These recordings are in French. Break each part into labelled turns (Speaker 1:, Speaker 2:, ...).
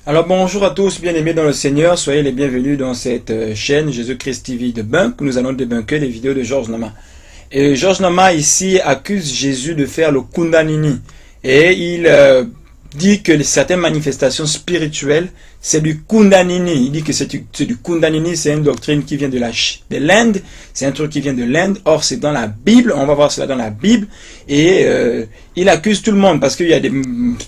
Speaker 1: Alors bonjour à tous, bien-aimés dans le Seigneur, soyez les bienvenus dans cette chaîne Jésus-Christ TV de Bunk. Nous allons débunker les vidéos de Georges Nama. Et Georges Nama ici accuse Jésus de faire le Kundalini. Et il dit que certaines manifestations spirituelles, c'est du Kundalini. Il dit que c'est du Kundalini, c'est une doctrine qui vient de l'Inde, c'est un truc qui vient de l'Inde. Or, c'est dans la Bible, on va voir cela dans la Bible. Et il accuse tout le monde parce qu'il y a des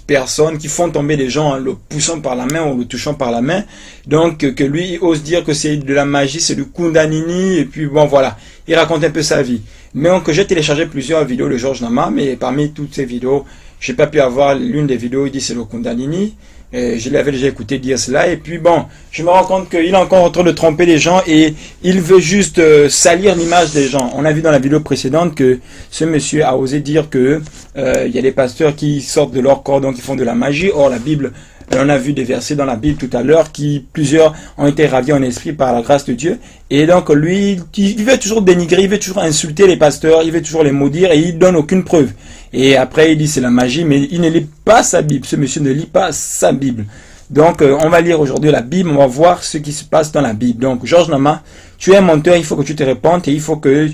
Speaker 1: personnes qui font tomber les gens en le poussant par la main ou le touchant par la main. Donc, que lui, il ose dire que c'est de la magie, c'est du Kundalini. Et puis, bon, voilà. Il raconte un peu sa vie. Mais donc, j'ai téléchargé plusieurs vidéos de Georges Nama, mais parmi toutes ces vidéos, j'ai pas pu avoir l'une des vidéos, il dit c'est le Kundalini. Je l'avais déjà écouté dire cela. Et puis bon, je me rends compte qu'il est encore en train de tromper les gens et il veut juste salir l'image des gens. On a vu dans la vidéo précédente que ce monsieur a osé dire que il y a des pasteurs qui sortent de leur corps, donc ils font de la magie. Or la Bible, on a vu des versets dans la Bible tout à l'heure qui, plusieurs ont été ravis en esprit par la grâce de Dieu. Et donc lui, il veut toujours dénigrer, il veut toujours insulter les pasteurs, il veut toujours les maudire et il donne aucune preuve. Et après il dit c'est la magie, mais il ne lit pas sa Bible. Ce monsieur ne lit pas sa Bible. Donc on va lire aujourd'hui la Bible, on va voir ce qui se passe dans la Bible. Donc Georges Nama, tu es un menteur, il faut que tu te répandes et il faut que,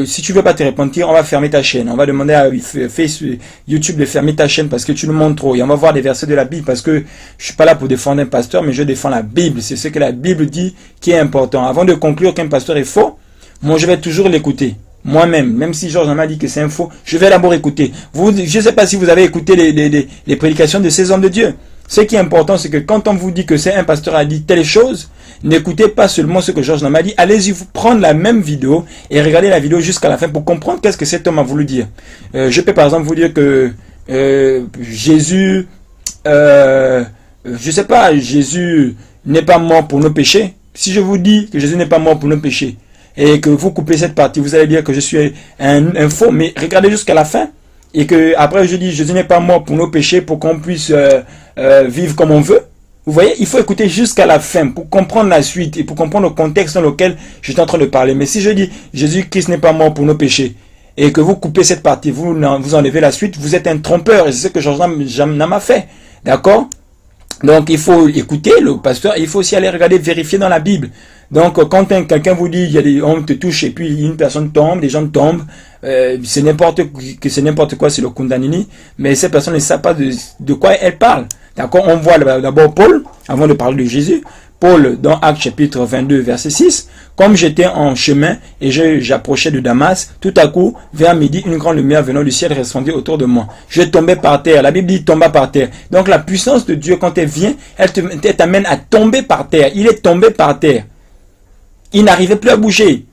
Speaker 1: si tu veux pas te repentir, on va fermer ta chaîne. On va demander à YouTube de fermer ta chaîne parce que tu nous montres trop. Et on va voir des versets de la Bible parce que je suis pas là pour défendre un pasteur, mais je défends la Bible. C'est ce que la Bible dit qui est important. Avant de conclure qu'un pasteur est faux, moi je vais toujours l'écouter. Moi-même, même si Georges Nama dit que c'est un faux, je vais d'abord écouter. Je ne sais pas si vous avez écouté les prédications de ces hommes de Dieu. Ce qui est important, c'est que quand on vous dit que c'est un pasteur a dit telle chose, n'écoutez pas seulement ce que Georges Nama dit. Allez-y vous prendre la même vidéo et regardez la vidéo jusqu'à la fin pour comprendre qu'est-ce que cet homme a voulu dire. Je peux par exemple vous dire que Jésus, je sais pas, Jésus n'est pas mort pour nos péchés. Si je vous dis que Jésus n'est pas mort pour nos péchés, et que vous coupez cette partie, vous allez dire que je suis un faux, mais regardez jusqu'à la fin, et que après je dis Jésus n'est pas mort pour nos péchés, pour qu'on puisse vivre comme on veut. Vous voyez, il faut écouter jusqu'à la fin pour comprendre la suite et pour comprendre le contexte dans lequel je suis en train de parler. Mais si je dis Jésus-Christ n'est pas mort pour nos péchés, et que vous coupez cette partie, vous enlevez la suite, vous êtes un trompeur, et c'est ce que Georges Nama fait. D'accord? Donc il faut écouter le pasteur, et il faut aussi aller regarder, vérifier dans la Bible. Donc quand quelqu'un vous dit on te touche et puis une personne tombe, les gens tombent, c'est n'importe quoi, c'est le Kundalini, mais ces personnes ne savent pas de quoi elles parlent. D'accord? On voit d'abord Paul, avant de parler de Jésus, Paul dans Actes chapitre 22 verset 6, comme j'étais en chemin et j'approchais de Damas, tout à coup, vers midi, une grande lumière venant du ciel resplendit autour de moi. Je tombais par terre. La Bible dit tomba par terre. Donc la puissance de Dieu, quand elle vient, elle t'amène à tomber par terre. Il est tombé par terre. Il n'arrivait plus à bouger.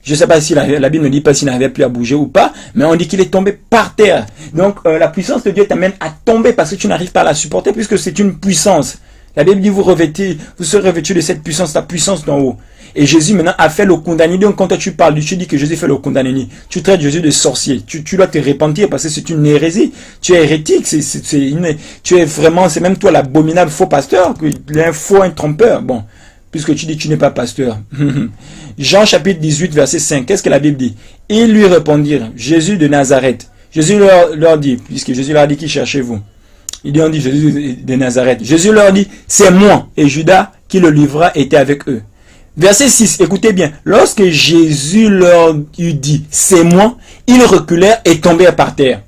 Speaker 1: Je ne sais pas si la Bible ne dit pas s'il n'arrivait plus à bouger ou pas, mais on dit qu'il est tombé par terre. Donc la puissance de Dieu t'amène à tomber parce que tu n'arrives pas à la supporter puisque c'est une puissance. La Bible dit vous serez revêtus de cette puissance, la puissance d'en haut. Et Jésus maintenant a fait le Kundalini. Donc quand toi tu parles, tu dis que Jésus fait le Kundalini. Tu traites Jésus de sorcier. Tu dois te repentir parce que c'est une hérésie. Tu es hérétique. Tu es vraiment, c'est même toi l'abominable faux pasteur. Un trompeur. Bon, puisque tu dis que tu n'es pas pasteur. Jean chapitre 18 verset 5. Qu'est-ce que la Bible dit? Ils lui répondirent, Jésus de Nazareth. Jésus leur dit, puisque Jésus leur dit, qui cherchez-vous? Ils ont dit Jésus de Nazareth. Jésus leur dit, c'est moi. Et Judas qui le livra était avec eux. Verset 6, écoutez bien. Lorsque Jésus leur eut dit, c'est moi, ils reculèrent et tombèrent par terre.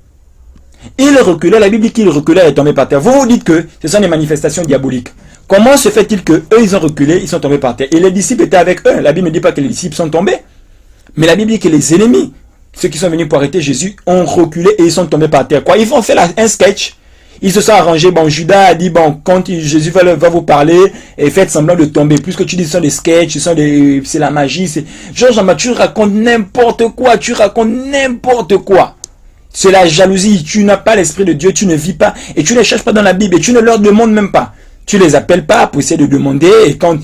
Speaker 1: Ils reculèrent, la Bible dit qu'ils reculèrent et tombèrent par terre. Vous vous dites que ce sont des manifestations diaboliques. Comment se fait-il que eux ils ont reculé, ils sont tombés par terre? Et les disciples étaient avec eux. La Bible ne dit pas que les disciples sont tombés. Mais la Bible dit que les ennemis, ceux qui sont venus pour arrêter Jésus, ont reculé et ils sont tombés par terre. Quoi? Ils vont faire un sketch. Ils se sont arrangés. Bon, Judas a dit, bon, quand Jésus va vous parler, et faites semblant de tomber. Puisque tu dis ce sont des sketchs, c'est la magie. Georges Nama, tu racontes n'importe quoi. Tu racontes n'importe quoi. C'est la jalousie. Tu n'as pas l'esprit de Dieu. Tu ne vis pas. Et tu ne les cherches pas dans la Bible. Et tu ne leur demandes même pas. Tu les appelles pas pour essayer de demander. Et quand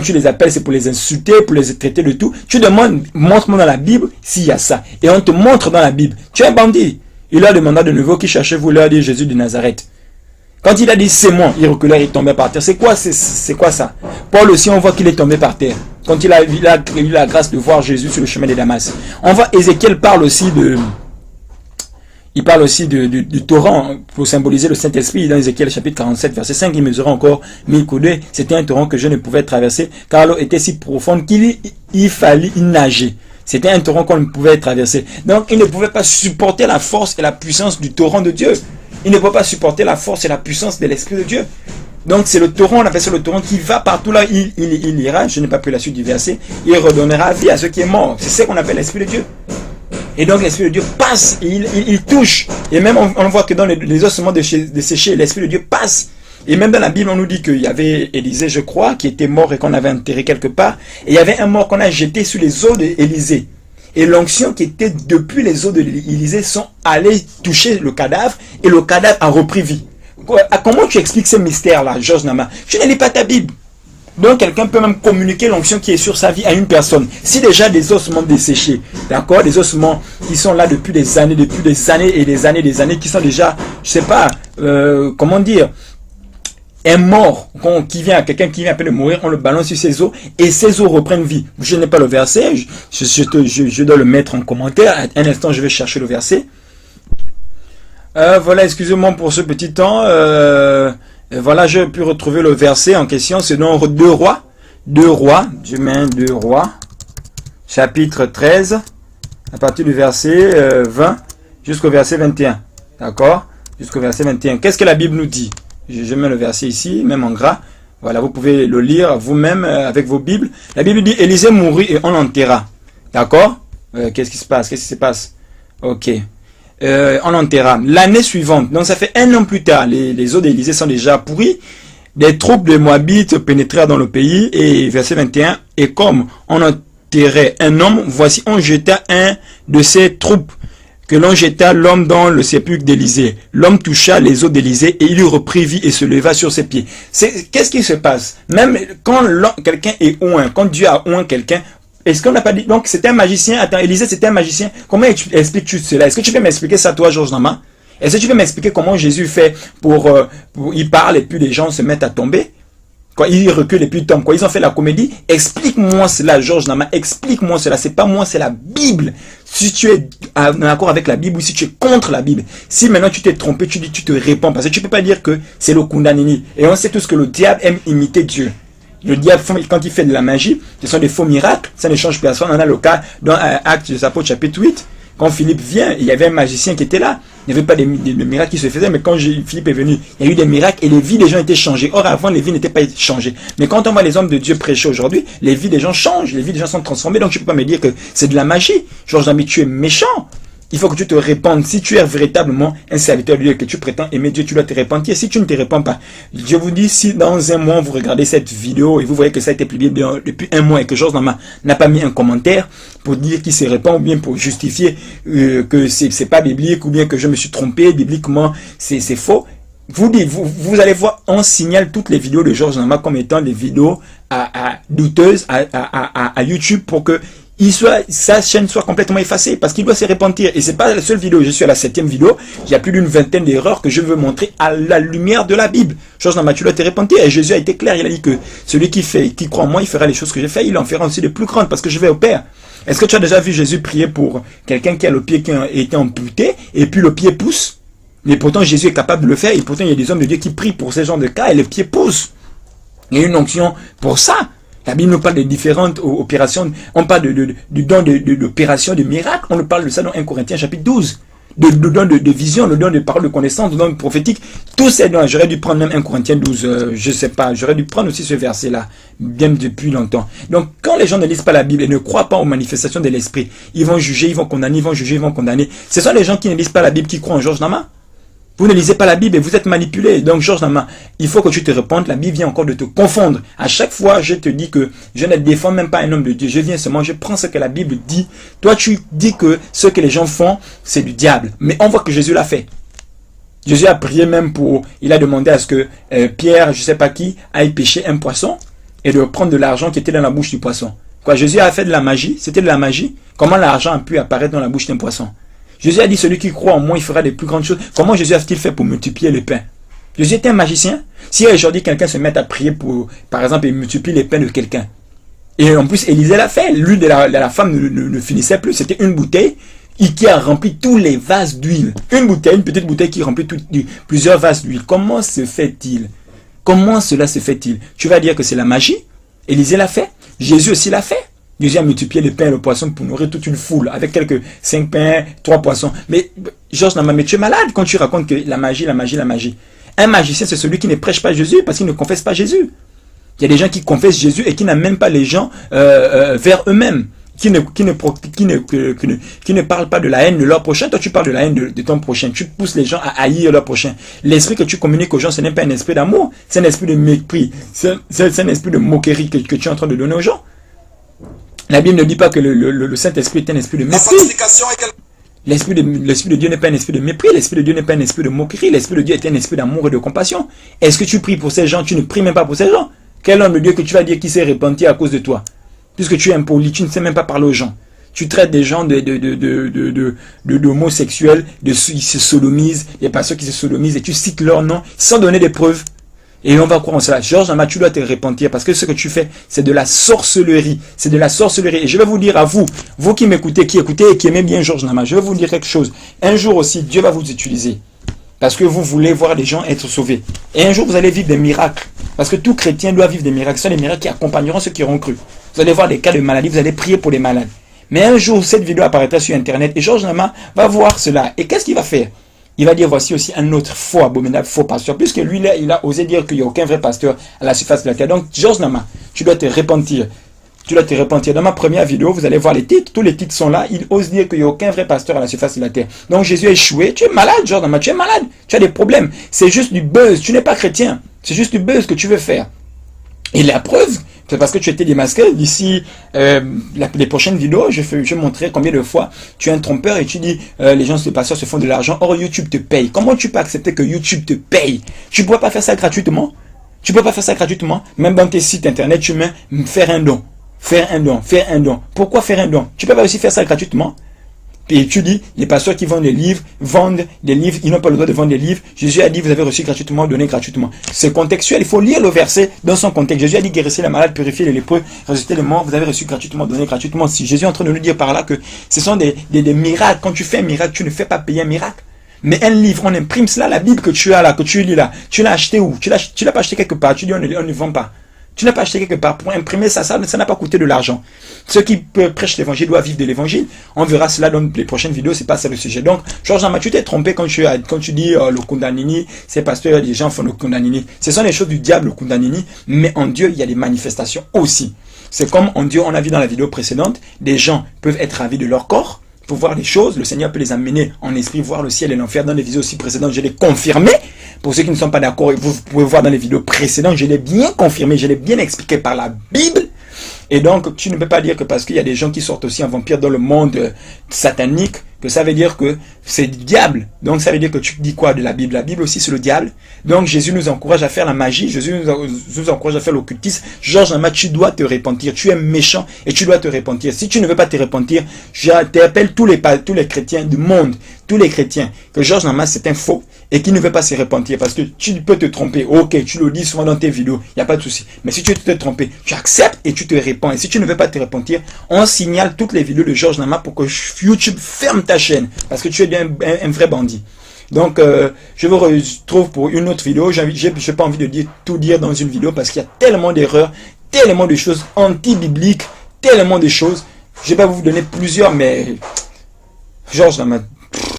Speaker 1: tu les appelles, c'est pour les insulter, pour les traiter de tout. Tu demandes, montre-moi dans la Bible s'il y a ça. Et on te montre dans la Bible. Tu es un bandit. Il leur demanda de nouveau qui cherchez-vous, leur dit Jésus de Nazareth. Quand il a dit c'est moi, il reculait, il tombait par terre. C'est quoi ça? Paul aussi, on voit qu'il est tombé par terre. Quand il a eu la grâce de voir Jésus sur le chemin de Damas. On voit Ézéchiel parle aussi de Il parle aussi du torrent pour symboliser le Saint-Esprit. Dans Ézéchiel chapitre 47, verset 5, il mesurait encore 1000 coudées. C'était un torrent que je ne pouvais traverser car l'eau était si profonde qu'il fallait y nager. C'était un torrent qu'on ne pouvait traverser. Donc il ne pouvait pas supporter la force et la puissance du torrent de Dieu. Il ne peut pas supporter la force et la puissance de l'Esprit de Dieu. Donc c'est le torrent, on appelle ça le torrent qui va partout là, il ira, je n'ai pas pris la suite du verset, il redonnera vie à ceux qui est mort. C'est ce qu'on appelle l'Esprit de Dieu. Et donc l'Esprit de Dieu passe, il touche. Et même on voit que dans les ossements desséchés, l'Esprit de Dieu passe. Et même dans la Bible, on nous dit qu'il y avait Élisée, je crois, qui était mort et qu'on avait enterré quelque part. Et il y avait un mort qu'on a jeté sur les os d'Élisée. Et l'onction qui était depuis les os d'Élisée sont allés toucher le cadavre et le cadavre a repris vie. Comment tu expliques ce mystère-là, Georges Nama? Tu ne lis pas ta Bible. Donc quelqu'un peut même communiquer l'onction qui est sur sa vie à une personne. Si déjà des ossements desséchés, d'accord, des ossements qui sont là depuis des années et des années, qui sont déjà, je sais pas, comment dire, un mort, quelqu'un qui vient à peine de mourir, on le balance sur ses os et ses os reprennent vie. Je n'ai pas le verset, je dois le mettre en commentaire. Un instant, je vais chercher le verset. Voilà, excusez-moi pour ce petit temps. Voilà, j'ai pu retrouver le verset en question. C'est dans 2 Rois. 2 Rois, je mets 2 Rois, chapitre 13, à partir du verset 20 jusqu'au verset 21. D'accord? Jusqu'au verset 21. Qu'est-ce que la Bible nous dit? Je mets le verset ici, même en gras. Voilà, vous pouvez le lire vous-même avec vos Bibles. La Bible dit, Élisée mourut et on l'enterra. D'accord? Qu'est-ce qui se passe? Qu'est-ce qui se passe? Ok. On l'enterra. L'année suivante, donc ça fait 1 an plus tard, les eaux d'Élisée sont déjà pourries. Des troupes de Moabites pénétrèrent dans le pays. Et verset 21, et comme on enterrait un homme, voici on jeta un de ces troupes, que l'on jeta l'homme dans le sépulcre d'Élisée. L'homme toucha les os d'Élisée et il reprit vie et se leva sur ses pieds. Qu'est-ce qui se passe? Même quand quelqu'un est oint, quand Dieu a oint quelqu'un, est-ce qu'on n'a pas dit, donc c'était un magicien, attends, Élisée c'était un magicien, comment expliques-tu cela? Est-ce que tu peux m'expliquer ça toi, Georges Nama? Est-ce que tu peux m'expliquer comment Jésus fait il parle et puis les gens se mettent à tomber? Quoi, il recule et puis il tombe. Quoi, ils ont fait la comédie. Explique-moi cela, Georges Nama. Explique-moi cela. C'est pas moi, c'est la Bible. Si tu es en accord avec la Bible ou si tu es contre la Bible. Si maintenant tu t'es trompé, tu te réponds. Parce que tu peux pas dire que c'est le Kundanini. Et on sait tous que le diable aime imiter Dieu. Le diable, quand il fait de la magie, ce sont des faux miracles. Ça ne change personne. On a le cas dans Actes des Apôtres chapitre 8. Quand Philippe vient, il y avait un magicien qui était là. Il n'y avait pas de miracles qui se faisaient, mais quand Philippe est venu, il y a eu des miracles et les vies des gens étaient changées. Or, avant, les vies n'étaient pas changées. Mais quand on voit les hommes de Dieu prêcher aujourd'hui, les vies des gens changent, les vies des gens sont transformées. Donc, tu ne peux pas me dire que c'est de la magie. Georges Nami, tu es méchant. Il faut que tu te répandes. Si tu es véritablement un serviteur de Dieu, que tu prétends aimer Dieu, tu dois te repentir. Si tu ne te répands pas, je vous dis, si dans un mois, vous regardez cette vidéo et vous voyez que ça a été publié depuis 1 mois et que Georges Nama n'a pas mis un commentaire pour dire qu'il se répand ou bien pour justifier que c'est pas biblique ou bien que je me suis trompé, bibliquement, c'est faux. Vous allez voir, on signale toutes les vidéos de Georges Nama comme étant des vidéos douteuses à YouTube pour que sa chaîne soit complètement effacée parce qu'il doit se repentir. Et c'est pas la seule vidéo, je suis à la 7e vidéo, il y a plus d'une vingtaine d'erreurs que je veux montrer à la lumière de la Bible. Georges Nama, tu dois te repentir. Et Jésus a été clair, il a dit que celui qui croit en moi, il fera les choses que j'ai fait, il en fera aussi de plus grandes parce que je vais au Père. Est-ce que tu as déjà vu Jésus prier pour quelqu'un qui a le pied qui a été amputé et puis le pied pousse? Mais pourtant Jésus est capable de le faire et pourtant il y a des hommes de Dieu qui prient pour ces genres de cas et le pied pousse. Il y a une onction pour ça. La Bible nous parle de différentes opérations. On parle du don d'opération, de miracle. On nous parle de ça dans 1 Corinthiens chapitre 12. Le don de vision, le don de parole de connaissance, le don prophétique. Tous ces dons. J'aurais dû prendre même 1 Corinthiens 12. Je sais pas. J'aurais dû prendre aussi ce verset-là. Bien depuis longtemps. Donc, quand les gens ne lisent pas la Bible et ne croient pas aux manifestations de l'esprit, ils vont juger, ils vont condamner, ils vont juger, ils vont condamner. Ce sont les gens qui ne lisent pas la Bible qui croient en Georges Nama. Vous ne lisez pas la Bible et vous êtes manipulé. Donc, Georges Nama, il faut que tu te répondes. La Bible vient encore de te confondre. À chaque fois, je te dis que je ne défends même pas un homme de Dieu. Je viens seulement, je prends ce que la Bible dit. Toi, tu dis que ce que les gens font, c'est du diable. Mais on voit que Jésus l'a fait. Jésus a prié même il a demandé à ce que Pierre, je ne sais pas qui, aille pêcher un poisson et de prendre de l'argent qui était dans la bouche du poisson. Quoi, Jésus a fait de la magie. C'était de la magie. Comment l'argent a pu apparaître dans la bouche d'un poisson? Jésus a dit, celui qui croit en moi, il fera des plus grandes choses. Comment Jésus a-t-il fait pour multiplier les pains? Jésus était un magicien. Si aujourd'hui quelqu'un se met à prier pour, par exemple, il multiplie les pains de quelqu'un. Et en plus, Élisée l'a fait. L'huile de la femme ne finissait plus. C'était une bouteille. qui a rempli tous les vases d'huile. Une bouteille, une petite bouteille qui remplit plusieurs vases d'huile. Comment se fait-il? Comment cela se fait-il? Tu vas dire que c'est la magie. Élisée l'a fait. Jésus aussi l'a fait. Jésus a multiplié le pain et le poisson pour nourrir toute une foule avec quelques 5 pains, 3 poissons. Mais Georges Nama, mais tu es malade quand tu racontes que la magie, la magie, la magie. Un magicien, c'est celui qui ne prêche pas Jésus parce qu'il ne confesse pas Jésus. Il y a des gens qui confessent Jésus et qui n'amènent pas les gens vers eux-mêmes. Qui ne parlent pas de la haine de leur prochain. Toi, tu parles de la haine de ton prochain. Tu pousses les gens à haïr leur prochain. L'esprit que tu communiques aux gens, ce n'est pas un esprit d'amour. C'est un esprit de mépris. C'est un esprit de moquerie que tu es en train de donner aux gens. La Bible ne dit pas que le Saint-Esprit est un esprit de mépris. L'esprit de Dieu n'est pas un esprit de mépris. L'esprit de Dieu n'est pas un esprit de moquerie. L'esprit de Dieu est un esprit d'amour et de compassion. Est-ce que tu pries pour ces gens? Tu ne pries même pas pour ces gens. Quel homme de Dieu que tu vas dire qui s'est repenti à cause de toi? Puisque tu es impoli, tu ne sais même pas parler aux gens. Tu traites des gens d'homosexuels, ils se sodomisent, des pasteurs qui se sodomisent, et tu cites leur nom sans donner des preuves. Et on va croire en cela. Georges Nama, tu dois te repentir parce que ce que tu fais, c'est de la sorcellerie. C'est de la sorcellerie. Et je vais vous dire à vous, vous qui m'écoutez, qui écoutez et qui aimez bien Georges Nama, je vais vous dire quelque chose. Un jour aussi, Dieu va vous utiliser. Parce que vous voulez voir des gens être sauvés. Et un jour, vous allez vivre des miracles. Parce que tout chrétien doit vivre des miracles. Ce sont des miracles qui accompagneront ceux qui auront cru. Vous allez voir des cas de maladie, vous allez prier pour les malades. Mais un jour, cette vidéo apparaîtra sur Internet et Georges Nama va voir cela. Et qu'est-ce qu'il va faire? Il va dire, voici aussi un autre faux abominable, faux pasteur. Puisque lui, là, il a osé dire qu'il n'y a aucun vrai pasteur à la surface de la terre. Donc, Georges Nama, tu dois te repentir. Tu dois te repentir. Dans ma première vidéo, vous allez voir les titres. Tous les titres sont là. Il ose dire qu'il n'y a aucun vrai pasteur à la surface de la terre. Donc, Jésus a échoué. Tu es malade, Georges Nama. Tu es malade. Tu as des problèmes. C'est juste du buzz. Tu n'es pas chrétien. C'est juste du buzz que tu veux faire. Et la preuve, c'est parce que tu étais démasqué. D'ici les prochaines vidéos, je vais montrer combien de fois tu es un trompeur et tu dis les gens, les pasteurs se font de l'argent. Or, YouTube te paye. Comment tu peux accepter que YouTube te paye? Tu ne pourrais pas faire ça gratuitement. Tu ne peux pas faire ça gratuitement. Même dans tes sites internet, tu mets faire un don. Faire un don. Faire un don. Pourquoi faire un don? Tu ne peux pas aussi faire ça gratuitement. Et tu dis, les pasteurs qui vendent des livres, ils n'ont pas le droit de vendre des livres. Jésus a dit, vous avez reçu gratuitement, donnez gratuitement. C'est contextuel, il faut lire le verset dans son contexte. Jésus a dit, guérissez les malades, purifiez les lépreux, ressuscitez les morts, vous avez reçu gratuitement, donnez gratuitement. Si Jésus est en train de nous dire par là que ce sont des miracles. Quand tu fais un miracle, tu ne fais pas payer un miracle. Mais un livre, on imprime cela, la Bible que tu as là, que tu lis là, tu l'as acheté où? Tu l'as pas acheté quelque part, tu dis, on ne vend pas. Tu n'as pas acheté quelque part pour imprimer ça n'a pas coûté de l'argent. Ceux qui prêchent l'évangile doivent vivre de l'évangile. On verra cela dans les prochaines vidéos, c'est pas ça le sujet. Donc, Georges Nama, tu t'es trompé quand tu dis le Kundanini, c'est parce que des gens font le Kundanini. Ce sont les choses du diable, le Kundanini, mais en Dieu, il y a des manifestations aussi. C'est comme en Dieu, on a vu dans la vidéo précédente, des gens peuvent être ravis de leur corps, pour voir les choses, le Seigneur peut les amener en esprit, voir le ciel et l'enfer. Dans les vidéos aussi précédentes, je l'ai confirmé. Pour ceux qui ne sont pas d'accord, vous pouvez voir dans les vidéos précédentes, je l'ai bien confirmé, je l'ai bien expliqué par la Bible. Et donc, tu ne peux pas dire que parce qu'il y a des gens qui sortent aussi en vampire dans le monde satanique, que ça veut dire que c'est du diable. Donc, ça veut dire que tu dis quoi de la Bible? La Bible aussi, c'est le diable. Donc, Jésus nous encourage à faire la magie. Jésus nous encourage à faire l'occultisme. Georges Nama, tu dois te repentir. Tu es méchant et tu dois te repentir. Si tu ne veux pas te repentir, j'appelle tous les chrétiens du monde, tous les chrétiens, que Georges Nama, c'est un faux et qui ne veut pas se repentir parce que tu peux te tromper. Ok, tu le dis souvent dans tes vidéos, il n'y a pas de souci. Mais si tu te trompes, tu acceptes et tu te repens. Et si tu ne veux pas te repentir, on signale toutes les vidéos de Georges Nama pour que YouTube ferme ta chaîne parce que tu es bien un vrai bandit. Donc, je vous retrouve pour une autre vidéo. Je n'ai pas envie de tout dire dans une vidéo parce qu'il y a tellement d'erreurs, tellement de choses anti-bibliques, tellement de choses. Je vais pas vous donner plusieurs, mais Georges Nama,